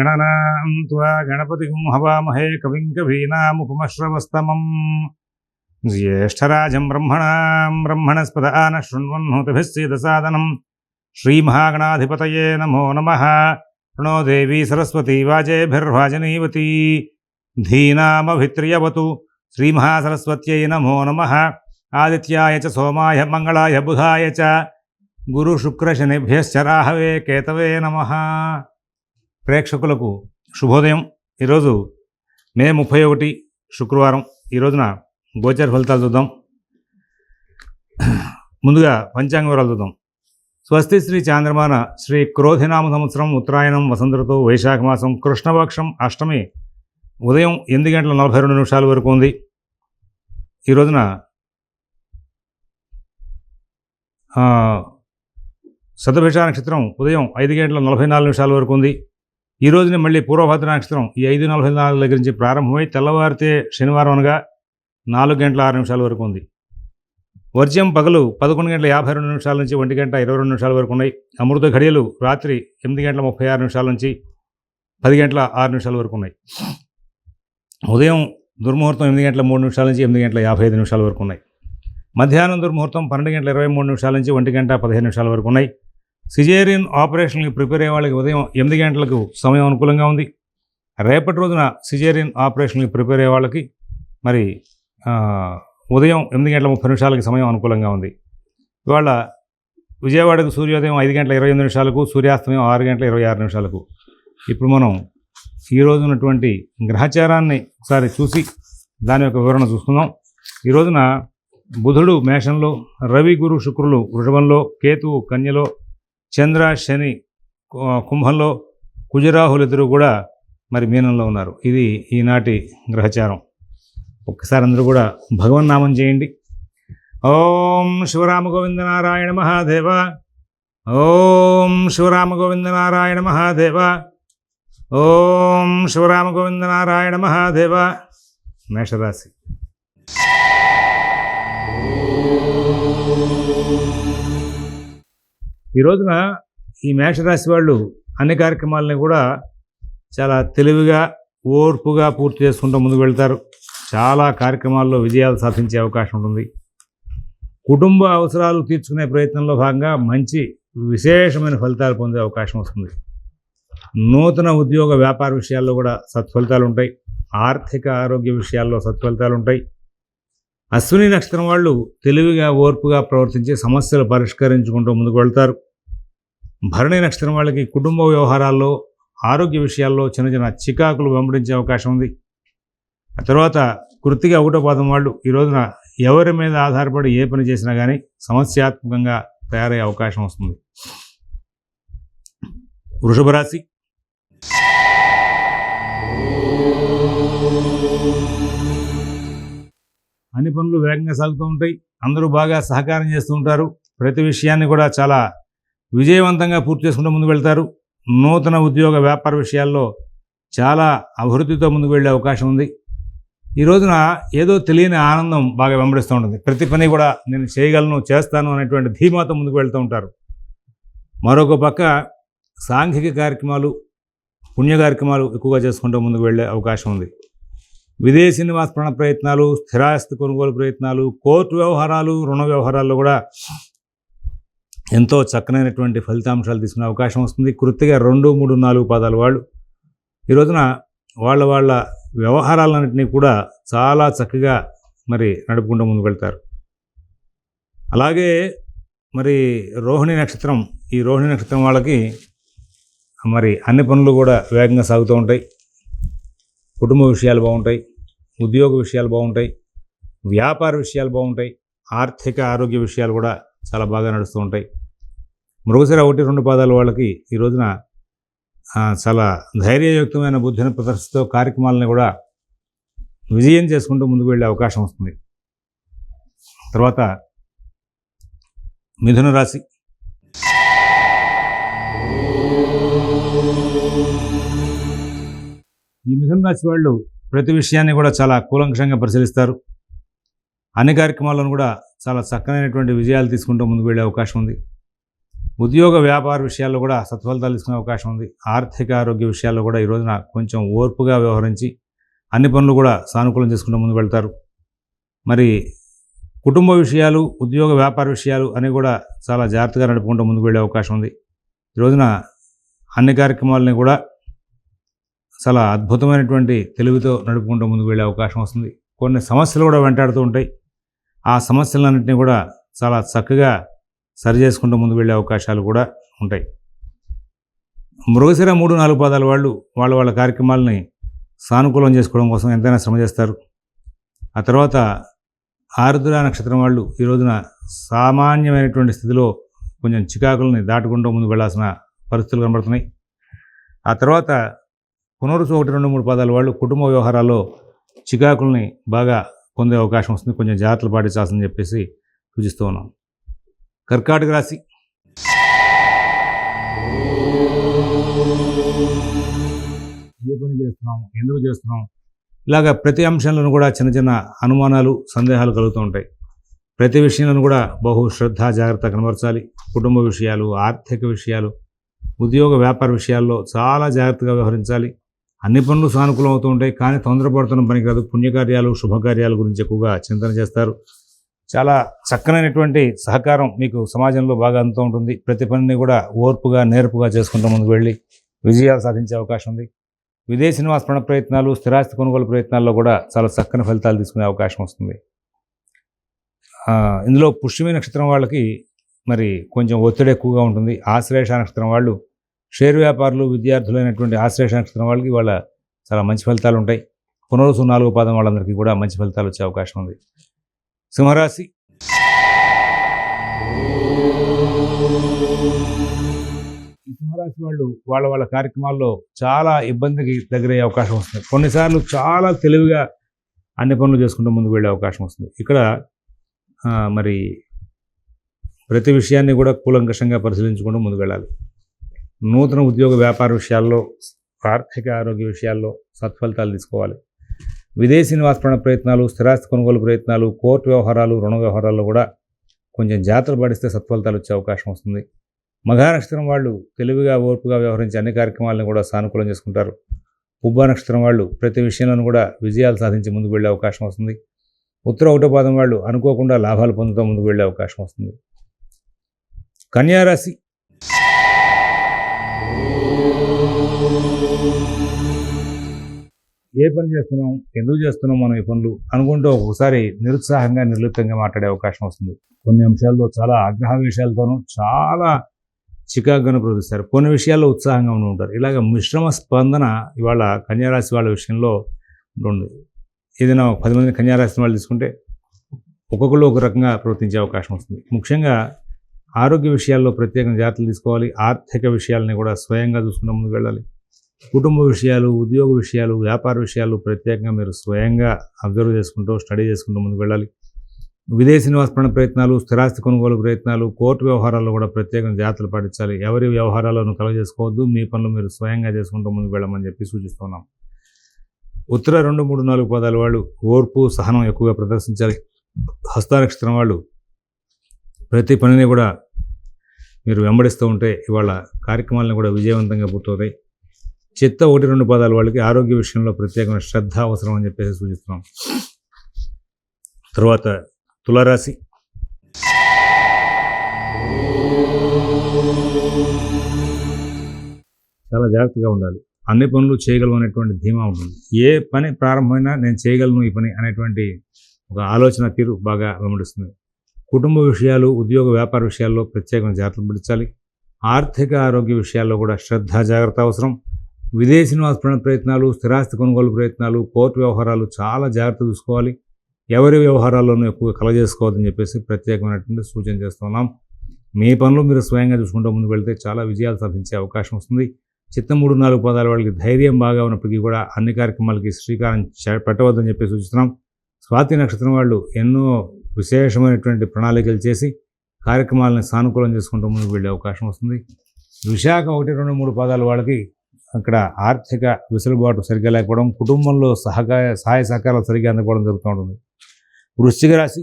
गणनां त्वा गणपतिं हवामहे कविं कवीनामुपमश्रवस्तमम् ज्येष्ठराजं ब्रह्मणस्पद नः शृण्वन्नोतिभिः सीदसादनं श्रीमहागणाधिपतये नमो नमः। प्रणो देवी सरस्वती वाजेभिर्वाजनीवती धीनामभित्रियवतु श्रीमहासरस्वत्यै नमो नमः। आदित्याय च सोमाय मंगलाय बुधाय च गुरुशुक्रशनिभ्यश्च राहवे केतवे नमः। ప్రేక్షకులకు శుభోదయం। ఈరోజు మే 31 శుక్రవారం। ఈ రోజున గోచర ఫలితాలు చూద్దాం। ముందుగా పంచాంగ వివరాలు చూద్దాం। స్వస్తి శ్రీ చాంద్రమాన శ్రీ క్రోధినామ సంవత్సరం ఉత్తరాయణం వసంత ఋతువు వైశాఖ మాసం కృష్ణపక్షం అష్టమి ఉదయం 8 గంటల 42 నిమిషాల వరకు ఉంది। ఈ రోజున శతభిష నక్షత్రం ఉదయం 5 గంటల 44 నిమిషాల వరకు ఉంది। ఈ రోజున మళ్ళీ పూర్వభద్ర నక్షత్రం ఈ 5:44 దగ్గర నుంచి ప్రారంభమై తెల్లవారితే శనివారం అనగా 4 గంటల 6 నిమిషాల వరకు ఉంది। వర్జ్యం పగలు 11 గంటల 52 నిమిషాల నుంచి 1 గంట 22 నిమిషాల వరకు ఉన్నాయి। అమృత ఘడియలు రాత్రి 8 గంటల 36 నిమిషాల నుంచి 10 గంటల 6 నిమిషాల వరకు ఉన్నాయి। ఉదయం దుర్ముహూర్తం 8 గంటల 3 నిమిషాల నుంచి 8 గంటల 55 నిమిషాల వరకు ఉన్నాయి। మధ్యాహ్నం దుర్ముహూర్తం 12 గంటల 23 నిమిషాల నుంచి 1 గంట 15 నిమిషాల వరకు ఉన్నాయి। సిజేరియన్ ఆపరేషన్కి ప్రిపేర్ అయ్యే వాళ్ళకి ఉదయం 8 గంటలకు సమయం అనుకూలంగా ఉంది। రేపటి రోజున సిజేరియన్ ఆపరేషన్కి ప్రిపేర్ అయ్యే వాళ్ళకి మరి ఉదయం 8 గంటల 30 నిమిషాలకి సమయం అనుకూలంగా ఉంది। ఇవాళ విజయవాడకు సూర్యోదయం 5 గంటల 28 నిమిషాలకు, సూర్యాస్తమయం 6 గంటల 26 నిమిషాలకు। ఇప్పుడు మనం ఈరోజు ఉన్నటువంటి గ్రహచారాన్ని ఒకసారి చూసి దాని యొక్క వివరణ చూసుకుందాం। ఈ రోజున బుధుడు మేషంలో, రవి గురు శుక్రులు వృషభంలో, కేతువు కన్యలో, చంద్ర శని కుంభంలో, కుజరాహులు ఇద్దరు కూడా మరి మీనంలో ఉన్నారు। ఇది ఈనాటి గ్రహచారం। ఒక్కసారి అందరూ కూడా భగవన్నామం చేయండి। ఓం శివరామ గోవింద నారాయణ మహాదేవ, ఓం శివరామ గోవింద నారాయణ మహాదేవ, ఓం శివరామ గోవింద నారాయణ మహాదేవ। మేషరాశి ఈ రోజున ఈ మేషరాశి వాళ్ళు అన్ని కార్యక్రమాలని కూడా చాలా తెలివిగా ఓర్పుగా పూర్తి చేసుకుంటూ ముందుకు వెళ్తారు। చాలా కార్యక్రమాల్లో విజయాలు సాధించే అవకాశం ఉంటుంది। కుటుంబ అవసరాలు తీర్చుకునే ప్రయత్నంలో భాగంగా మంచి విశేషమైన ఫలితాలు పొందే అవకాశం వస్తుంది। నూతన ఉద్యోగ వ్యాపార విషయాల్లో కూడా సత్ఫలితాలు ఉంటాయి। ఆర్థిక ఆరోగ్య విషయాల్లో సత్ఫలితాలు ఉంటాయి। అశ్విని నక్షత్రం వాళ్ళు తెలివిగా ఓర్పుగా ప్రవర్తించి సమస్యలు పరిష్కరించుకుంటూ ముందుకు వెళ్తారు। భరణి నక్షత్రం వాళ్ళకి కుటుంబ వ్యవహారాల్లో ఆరోగ్య విషయాల్లో చిన్న చిన్న చికాకులు వెంబడించే అవకాశం ఉంది। ఆ తర్వాత కృత్తిక ఒకటో పాదం వాళ్ళు ఈ రోజున ఎవరి మీద ఆధారపడి ఏ పని చేసినా కానీ సమస్యాత్మకంగా తయారయ్యే అవకాశం వస్తుంది। వృషభ రాశి అన్ని పనులు వేగంగా సాగుతూ ఉంటాయి। అందరూ బాగా సహకారం చేస్తూ ఉంటారు। ప్రతి విషయాన్ని కూడా చాలా విజయవంతంగా పూర్తి చేసుకుంటూ ముందుకు వెళ్తారు। నూతన ఉద్యోగ వ్యాపార విషయాల్లో చాలా అభివృద్ధితో ముందుకు వెళ్ళే అవకాశం ఉంది। ఈ రోజున ఏదో తెలియని ఆనందం బాగా వెంబడిస్తూ ఉంటుంది। ప్రతి పని కూడా నేను చేయగలను, చేస్తాను అనేటువంటి ధీమాతో ముందుకు వెళ్తూ ఉంటారు। మరొక పక్క సాంఘిక కార్యక్రమాలు, పుణ్య కార్యక్రమాలు ఎక్కువగా చేసుకుంటూ ముందుకు వెళ్ళే అవకాశం ఉంది। విదేశీ నివాస ప్రయత్నాలు, స్థిరాస్తి కొనుగోలు ప్రయత్నాలు, కోర్టు వ్యవహారాలు, రుణ వ్యవహారాల్లో కూడా ఎంతో చక్కనైనటువంటి ఫలితాంశాలు తీసుకునే అవకాశం వస్తుంది। కృత్తిగా 2, 3, 4 పాదాలు వాళ్ళు ఈ రోజున వాళ్ళ వ్యవహారాలన్నింటినీ కూడా చాలా చక్కగా మరి నడుపుకుంటూ ముందుకు వెళ్తారు। అలాగే మరి రోహిణి నక్షత్రం, ఈ రోహిణి నక్షత్రం వాళ్ళకి మరి అన్ని పనులు కూడా వేగంగా సాగుతూ ఉంటాయి। కుటుంబ విషయాలు బాగుంటాయి, ఉద్యోగ విషయాలు బాగుంటాయి, వ్యాపార విషయాలు బాగుంటాయి, ఆర్థిక ఆరోగ్య విషయాలు కూడా చాలా బాగా నడుస్తూ ఉంటాయి। మృగశిర 1, 2 పాదాల వాళ్ళకి ఈ రోజున చాలా ధైర్యయుక్తమైన బుద్ధిని ప్రదర్శిస్తూ కార్యక్రమాలని కూడా విజయం చేసుకుంటూ ముందుకు వెళ్ళే అవకాశం వస్తుంది। తర్వాత మిథున రాశి ఈ మిథున రాశి వాళ్ళు ప్రతి విషయాన్ని కూడా చాలా కూలంకషంగా పరిశీలిస్తారు। అన్ని కార్యక్రమాలను కూడా చాలా చక్కనైనటువంటి విజయాలు తీసుకుంటూ ముందుకు వెళ్ళే అవకాశం ఉంది। ఉద్యోగ వ్యాపార విషయాల్లో కూడా సత్ఫలితాలు తీసుకునే అవకాశం ఉంది. ఆర్థిక ఆరోగ్య విషయాల్లో కూడా ఈ రోజున కొంచెం ఓర్పుగా వ్యవహరించి అన్ని పనులు కూడా సానుకూలం చేసుకుంటూ ముందుకు వెళ్తారు. మరి కుటుంబ విషయాలు, ఉద్యోగ వ్యాపార విషయాలు అనేవి కూడా చాలా జాగ్రత్తగా నడుపుకుంటూ ముందుకు వెళ్ళే అవకాశం ఉంది. ఈ రోజున అన్ని కార్యక్రమాలని కూడా చాలా అద్భుతమైనటువంటి తెలివితో నడుపుకుంటూ ముందుకు వెళ్ళే అవకాశం వస్తుంది. కొన్ని సమస్యలు కూడా వెంటాడుతూ ఉంటాయి. ఆ సమస్యలన్నింటినీ కూడా చాలా చక్కగా సరి చేసుకుంటూ ముందుకు వెళ్ళే అవకాశాలు కూడా ఉంటాయి. మృగశిర 3-4 పాదాల వాళ్ళు వాళ్ళ కార్యక్రమాలని సానుకూలం చేసుకోవడం కోసం ఎంతైనా శ్రమ చేస్తారు. ఆ తర్వాత ఆరుద్ర నక్షత్రం వాళ్ళు ఈ రోజున సామాన్యమైనటువంటి స్థితిలో కొంచెం చికాకులని దాటుకుంటూ ముందుకు వెళ్ళాల్సిన పరిస్థితులు కనబడుతున్నాయి. ఆ తర్వాత పునరుసు 1-2-3 పాదాల వాళ్ళు కుటుంబ వ్యవహారాల్లో చికాకుల్ని బాగా పొందే అవకాశం వస్తుంది. కొంచెం జాగ్రత్తలు పాటించాల్సిందని చెప్పేసి సూచిస్తూ ఉన్నాం. కర్కాటక రాశి. ఏ పని చేస్తున్నాం, ఎందుకు చేస్తున్నాం, ఇలాగ ప్రతి అంశంలోనూ కూడా చిన్న చిన్న అనుమానాలు, సందేహాలు కలుగుతూ ఉంటాయి. ప్రతి విషయంలోనూ కూడా బహు శ్రద్ధ, జాగ్రత్త కనబరచాలి. కుటుంబ విషయాలు, ఆర్థిక విషయాలు, ఉద్యోగ వ్యాపార విషయాల్లో చాలా జాగ్రత్తగా వ్యవహరించాలి. అన్ని పనులు సానుకూలం అవుతూ ఉంటాయి. కానీ తొందరపడుతున్న పని కాదు. పుణ్యకార్యాలు, శుభకార్యాల గురించి ఎక్కువగా చింతన చేస్తారు. చాలా చక్కనైనటువంటి సహకారం మీకు సమాజంలో బాగా అందుతూ ఉంటుంది. ప్రతి పనిని కూడా ఓర్పుగా, నేర్పుగా చేసుకుంటూ ముందుకు వెళ్ళి విజయాలు సాధించే అవకాశం ఉంది. విదేశీ నివాస ప్రయత్నాలు, స్థిరాస్తి కొనుగోలు ప్రయత్నాల్లో కూడా చాలా చక్కని ఫలితాలు తీసుకునే అవకాశం వస్తుంది. ఇందులో పుష్యమి నక్షత్రం వాళ్ళకి మరి కొంచెం ఒత్తిడి ఎక్కువగా ఉంటుంది. ఆశ్లేష నక్షత్రం వాళ్ళు, షేర్ వ్యాపారులు, విద్యార్థులైనటువంటి ఆశ్లేష నక్షత్రం వాళ్ళకి వాళ్ళ చాలా మంచి ఫలితాలు ఉంటాయి. పునరుసు 4 పాదం వాళ్ళందరికీ కూడా మంచి ఫలితాలు వచ్చే అవకాశం ఉంది. సింహరాశి. ఈ సింహరాశి వాళ్ళు వాళ్ళ కార్యక్రమాల్లో చాలా ఇబ్బందికి దగ్గరయ్యే అవకాశం వస్తుంది. కొన్నిసార్లు చాలా తెలివిగా అన్ని పనులు చేసుకుంటూ ముందుకు వెళ్ళే అవకాశం వస్తుంది. ఇక్కడ మరి ప్రతి విషయాన్ని కూడా కూలంకషంగా పరిశీలించుకుంటూ ముందుకు వెళ్ళాలి. నూతన ఉద్యోగ వ్యాపార విషయాల్లో, ఆర్థిక ఆరోగ్య విషయాల్లో సత్ఫలితాలు తీసుకోవాలి. విదేశీ నివాస ప్రయత్నాలు, స్థిరాస్తి కొనుగోలు ప్రయత్నాలు, కోర్టు వ్యవహారాలు, రుణ వ్యవహారాల్లో కూడా కొంచెం జాగ్రత్తలు పాటిస్తే సత్ఫలితాలు వచ్చే అవకాశం వస్తుంది. మఘా నక్షత్రం వాళ్ళు తెలివిగా, ఓర్పుగా వ్యవహరించి అన్ని కార్యక్రమాలను కూడా సానుకూలం చేసుకుంటారు. పుబ్బ నక్షత్రం వాళ్ళు ప్రతి విషయంలోనూ కూడా విజయాలు సాధించి ముందుకు వెళ్ళే అవకాశం వస్తుంది. ఉత్తర 1వ పాదం వాళ్ళు అనుకోకుండా లాభాలు పొందుతూ ముందుకు వెళ్ళే అవకాశం వస్తుంది. కన్యారాశి. ఏ పని చేస్తున్నాం, ఎందుకు చేస్తున్నాం మనం ఈ పనులు అనుకుంటూ ఒకసారి నిరుత్సాహంగా, నిర్లిప్తంగా మాట్లాడే అవకాశం వస్తుంది. కొన్ని అంశాల్లో చాలా ఆగ్రహవేశాలతోనూ చాలా చికాకుగాను ప్రవర్తిస్తారు. కొన్ని విషయాల్లో ఉత్సాహంగా ఉండి ఉంటారు. ఇలాగ మిశ్రమ స్పందన ఇవాళ కన్యారాశి వాళ్ళ విషయంలో ఉంటుంది. ఏదైనా 10 మంది కన్యారాశి వాళ్ళు తీసుకుంటే ఒక్కొక్కరు ఒక రకంగా ప్రవర్తించే అవకాశం వస్తుంది. ముఖ్యంగా ఆరోగ్య విషయాల్లో ప్రత్యేకంగా జాగ్రత్తలు తీసుకోవాలి. ఆర్థిక విషయాలని కూడా స్వయంగా చూసుకుంటూ ముందుకు వెళ్ళాలి. కుటుంబ విషయాలు, ఉద్యోగ విషయాలు, వ్యాపార విషయాలు ప్రత్యేకంగా మీరు స్వయంగా అబ్జర్వ్ చేసుకుంటూ, స్టడీ చేసుకుంటూ ముందుకు వెళ్ళాలి. విదేశీ నివాస ప్రయత్నాలు, స్థిరాస్తి కొనుగోలు ప్రయత్నాలు, కోర్టు వ్యవహారాల్లో కూడా ప్రత్యేకంగా జాగ్రత్తలు పాటించాలి. ఎవరి వ్యవహారాలను కలగజేసుకోవద్దు. మీ పనులు మీరు స్వయంగా చేసుకుంటూ ముందుకు వెళ్ళమని చెప్పి సూచిస్తున్నాం. ఉత్తర 2, 3, 4 పాదాల వాళ్ళు ఓర్పు, సహనం ఎక్కువగా ప్రదర్శించాలి. హస్త నక్షత్రం వాళ్ళు ప్రతి పనిని కూడా మీరు వెంబడిస్తూ ఉంటే ఇవాళ కార్యక్రమాలను కూడా విజయవంతంగా పూర్తవుతాయి. చిత్త 1, 2 పాదాల వాళ్ళకి ఆరోగ్య విషయంలో ప్రత్యేకమైన శ్రద్ధ అవసరం అని చెప్పేసి సూచిస్తున్నాం. తర్వాత తులారాశి. చాలా జాగ్రత్తగా ఉండాలి. అన్ని పనులు చేయగలం అనేటువంటి ధీమా ఉంటుంది. ఏ పని ప్రారంభమైనా నేను చేయగలను ఈ పని అనేటువంటి ఒక ఆలోచన తీరు బాగా వెంబడిస్తుంది. కుటుంబ విషయాలు, ఉద్యోగ వ్యాపార విషయాల్లో ప్రత్యేకమైన జాగ్రత్తలు పడించాలి. ఆర్థిక ఆరోగ్య విషయాల్లో కూడా శ్రద్ధ, జాగ్రత్త అవసరం. విదేశీ నివాస ప్రయత్నాలు, స్థిరాస్తి కొనుగోలు ప్రయత్నాలు, కోర్టు వ్యవహారాలు చాలా జాగ్రత్త చూసుకోవాలి. ఎవరి వ్యవహారాల్లోనూ ఎక్కువగా కలగజేసుకోవద్దని చెప్పేసి ప్రత్యేకమైనటువంటి సూచన చేస్తున్నాం. మీ పనులు మీరు స్వయంగా చూసుకుంటూ ముందుకు వెళ్తే చాలా విజయాలు సాధించే అవకాశం వస్తుంది. చిత్తం 3, 4 పాదాల వాళ్ళకి ధైర్యం బాగా ఉన్నప్పటికీ కూడా అన్ని కార్యక్రమాలకి శ్రీకారం పెట్టవద్దని చెప్పి సూచిస్తున్నాం. స్వాతి నక్షత్రం వాళ్ళు ఎన్నో విశేషమైనటువంటి ప్రణాళికలు చేసి కార్యక్రమాలను సానుకూలం చేసుకుంటూ ముందుకు వెళ్ళే అవకాశం వస్తుంది. విశాఖ 1, 2, 3 పాదాల వాళ్ళకి అక్కడ ఆర్థిక వెసులుబాటు సరిగ్గా లేకపోవడం, కుటుంబంలో సహాయ సహకారాలు సరిగ్గా అందకపోవడం జరుగుతూ ఉంటుంది. వృశ్చిక రాశి.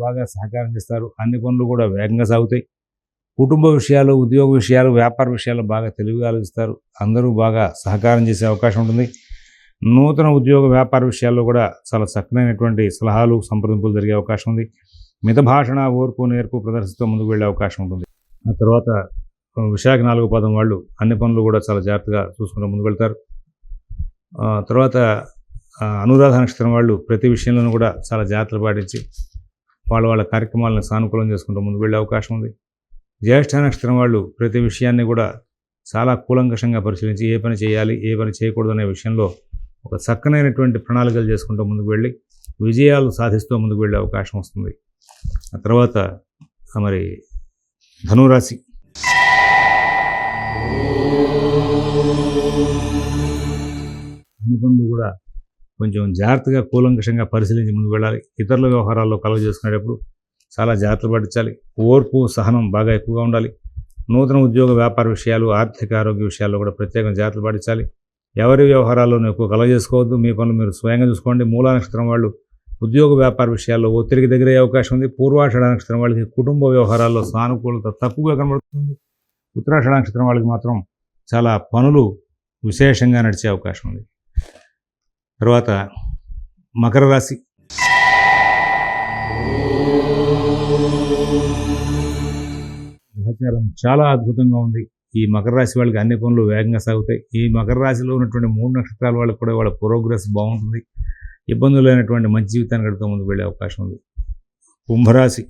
బాగా సహకారం చేస్తారు. అన్ని పనులు కూడా వేగంగా సాగుతాయి. కుటుంబ విషయాలు, ఉద్యోగ విషయాలు, వ్యాపార విషయాలు బాగా తెలివిగా ఆలోచిస్తారు. అందరూ బాగా సహకారం చేసే అవకాశం ఉంటుంది. నూతన ఉద్యోగ వ్యాపార విషయాల్లో కూడా చాలా చక్కనైనటువంటి సలహాలు, సంప్రదింపులు జరిగే అవకాశం ఉంది. మిత భాషణ, ఓర్పు, నేర్పు ప్రదర్శిస్తూ ముందుకు వెళ్ళే అవకాశం ఉంటుంది. ఆ తర్వాత విశాఖ 4వ పాదం వాళ్ళు అన్ని పనులు కూడా చాలా జాగ్రత్తగా చూసుకుంటూ ముందుకు వెళ్తారు. తర్వాత అనురాధ నక్షత్రం వాళ్ళు ప్రతి విషయంలోనూ కూడా చాలా జాగ్రత్తలు పాటించి వాళ్ళ కార్యక్రమాలను సానుకూలం చేసుకుంటూ ముందుకు వెళ్ళే అవకాశం ఉంది. జ్యేష్ఠ నక్షత్రం వాళ్ళు ప్రతి విషయాన్ని కూడా చాలా కూలంకషంగా పరిశీలించి ఏ పని చేయాలి, ఏ పని చేయకూడదు అనే విషయంలో ఒక చక్కనైనటువంటి ప్రణాళికలు చేసుకుంటూ ముందుకు వెళ్ళి విజయాలు సాధిస్తూ ముందుకు వెళ్ళే అవకాశం వస్తుంది. ఆ తర్వాత మరి ధనురాశి అన్ని పనులు కూడా కొంచెం జాగ్రత్తగా కూలంకషంగా పరిశీలించి ముందుకు వెళ్ళాలి. ఇతరుల వ్యవహారాల్లో కలుగ చేసుకునేటప్పుడు చాలా జాగ్రత్తలు పాటించాలి. ఓర్పు, సహనం బాగా ఎక్కువగా ఉండాలి. నూతన ఉద్యోగ వ్యాపార విషయాలు, ఆర్థిక ఆరోగ్య విషయాల్లో కూడా ప్రత్యేకంగా జాగ్రత్తలు పాటించాలి. ఎవరి వ్యవహారాల్లోనూ ఎక్కువ కలుగ చేసుకోవద్దు. మీ పనులు మీరు స్వయంగా చూసుకోండి. మూలా నక్షత్రం వాళ్ళు ఉద్యోగ వ్యాపార విషయాల్లో ఒత్తిడికి దగ్గరయ్యే అవకాశం ఉంది. పూర్వాషాఢ నక్షత్రం వాళ్ళకి కుటుంబ వ్యవహారాల్లో సానుకూలత తక్కువగా కనబడుతుంది. ఉత్తరాషాఢ నక్షత్రం వాళ్ళకి మాత్రం చాలా పనులు విశేషంగా నడిచే అవకాశం ఉంది. తర్వాత మకర రాశి గ్రహచారం చాలా అద్భుతంగా ఉంది. ఈ మకర రాశి వాళ్ళకి అన్ని పనులు వేగంగా సాగుతాయి. ఈ మకర రాశిలో ఉన్నటువంటి 3 నక్షత్రాల వాళ్ళకి కూడా వాళ్ళ ప్రోగ్రెస్ బాగుంటుంది. ఇబ్బందులు లేనటువంటి మంచి జీవితాన్ని గడుపుతూ ముందుకు వెళ్ళే అవకాశం ఉంది. కుంభరాశి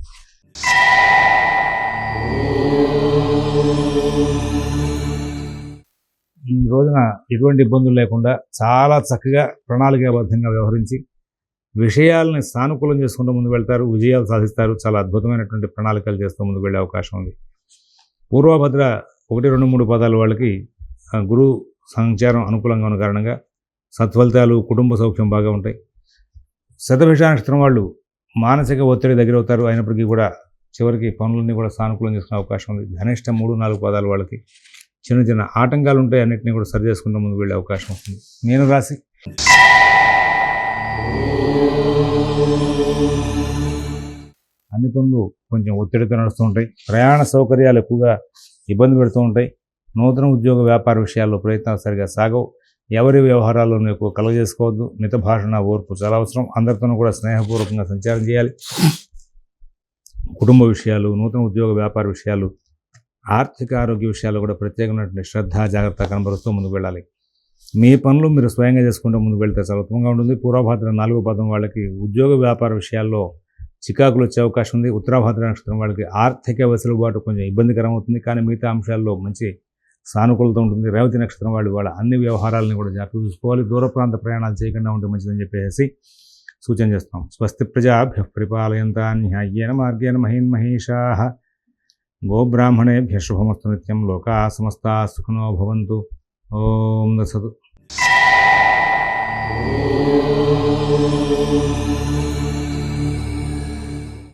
ఈ రోజున ఎటువంటి ఇబ్బందులు లేకుండా చాలా చక్కగా ప్రణాళికాబద్ధంగా వ్యవహరించి విషయాలని సానుకూలం చేసుకుంటూ ముందుకు వెళ్తారు. విజయాలు సాధిస్తారు. చాలా అద్భుతమైనటువంటి ప్రణాళికలు చేస్తూ ముందుకు వెళ్ళే అవకాశం ఉంది. పూర్వభద్ర 1, 2, 3 పదాల వాళ్ళకి గురు సంచారం అనుకూలంగా ఉన్న కారణంగా సత్ఫలితాలు, కుటుంబ సౌఖ్యం బాగా ఉంటాయి. శతభిష నక్షత్రం వాళ్ళు మానసిక ఒత్తిడి దగ్గరవుతారు. అయినప్పటికీ కూడా చివరికి పనులన్నీ కూడా సానుకూలం చేసుకునే అవకాశం ఉంది. ధనిష్ట 3, 4 పదాల వాళ్ళకి చిన్న చిన్న ఆటంకాలు ఉంటాయి. అన్నింటినీ కూడా సరి చేసుకుంటూ ముందుకు వెళ్ళే అవకాశం వస్తుంది. మీనరాశి అన్ని పనులు కొంచెం ఒత్తిడితో నడుస్తూ ఉంటాయి. ప్రయాణ సౌకర్యాలు ఎక్కువగా ఇబ్బంది పెడుతూ ఉంటాయి. నూతన ఉద్యోగ వ్యాపార విషయాల్లో ప్రయత్నాలు సరిగా సాగవు. ఎవరి వ్యవహారాల్లోనూ ఎక్కువ కలుగజేసుకోవద్దు. మిత భాషణ, ఓర్పు చాలా అవసరం. అందరితోనూ కూడా స్నేహపూర్వకంగా సంచారం చేయాలి. కుటుంబ విషయాలు, నూతన ఉద్యోగ వ్యాపార విషయాలు, ఆర్థిక ఆరోగ్య విషయాల్లో కూడా ప్రత్యేకమైనటువంటి శ్రద్ధ, జాగ్రత్త కనబరుస్తూ ముందుకు వెళ్ళాలి. మీ పనులు మీరు స్వయంగా చేసుకుంటూ ముందుకు వెళ్తే చాలా ఉత్తమంగా ఉంటుంది. పూర్వభాద్ర 4వ పదం వాళ్ళకి ఉద్యోగ వ్యాపార విషయాల్లో చికాకులు వచ్చే అవకాశం ఉంది. ఉత్తరాభాద్ర నక్షత్రం వాళ్ళకి ఆర్థిక వెసులుబాటు కొంచెం ఇబ్బందికరం అవుతుంది. కానీ మిగతా అంశాల్లో మంచి సానుకూలత ఉంటుంది. రేవతి నక్షత్రం వాళ్ళు వాళ్ళ అన్ని వ్యవహారాలని కూడా జాగ్రత్త చూసుకోవాలి. దూర ప్రాంత ప్రయాణాలు చేయకుండా ఉంటే మంచిదని చెప్పేసి సూచన చేస్తాం. స్వస్తి ప్రజాభ్యః పరిపాలయంతాం న్యాయేన మార్గేణ మహీన్మహీషాః గోబ్రాహ్మణేభ్యః శుభమస్తు నిత్యం. లోకాః సమస్తాః సుఖినో భవంతు. ఓం దసతు.